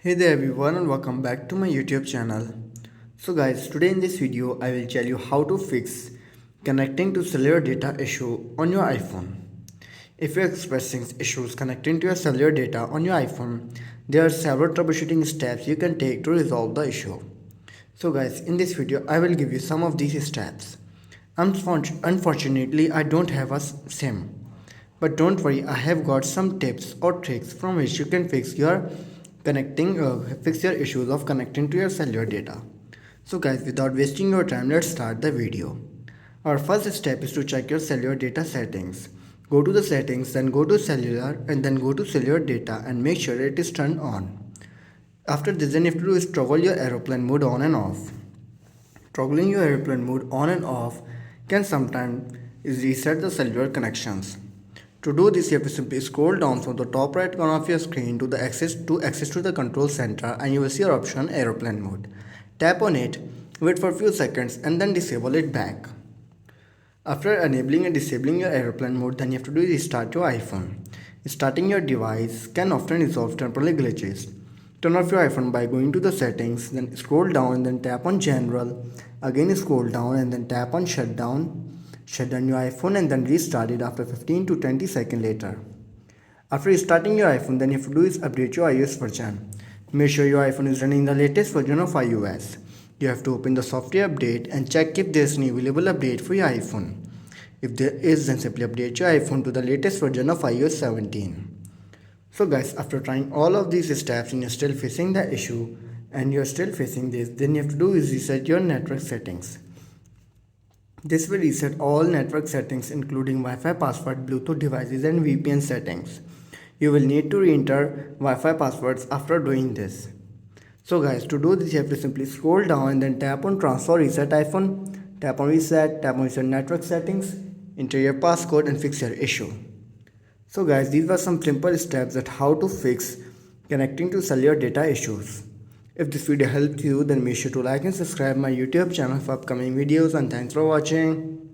Hey there everyone and welcome back to my YouTube channel. So guys, today in this video I will tell you how to fix connecting to cellular data issue on your iPhone. If you're experiencing issues connecting to your cellular data on your iPhone, there are several troubleshooting steps you can take to resolve the issue. So guys, in this video I will give you some of these steps. Unfortunately, I don't have a SIM. But don't worry, I have got some tips or tricks from which you can fix your issues of connecting to your cellular data. So guys, without wasting your time, let's start the video. Our first step is to check your cellular data settings. Go to the settings, then go to cellular and then go to cellular data and make sure it is turned on. After this, then you have to do is toggle your aeroplane mode on and off. Toggling your airplane mode on and off can sometimes reset the cellular connections. To do this, you have to simply scroll down from the top right corner of your screen to access to the control center, and you will see your option airplane mode. Tap on it, wait for a few seconds and then disable it back. After enabling and disabling your airplane mode, then you have to do is restart your iPhone. Starting your device can often resolve temporary glitches. Turn off your iPhone by going to the settings, then scroll down and then tap on general. Again scroll down and then tap on shutdown. Shut down your iPhone and then restart it after 15 to 20 seconds later. After restarting your iPhone, then you have to do is update your iOS version. Make sure your iPhone is running the latest version of iOS. You have to open the software update and check if there is any available update for your iPhone. If there is, then simply update your iPhone to the latest version of iOS 17. So guys, after trying all of these steps and you're still facing the issue and you're still facing this, then you have to do is reset your network settings. This will reset all network settings including Wi-Fi password, Bluetooth devices and VPN settings. You will need to re-enter Wi-Fi passwords after doing this. So guys, to do this you have to simply scroll down and then tap on transfer reset iPhone, tap on reset network settings, enter your passcode and fix your issue. So guys, these were some simple steps that how to fix connecting to cellular data issues. If this video helped you, then make sure to like and subscribe my YouTube channel for upcoming videos, and thanks for watching.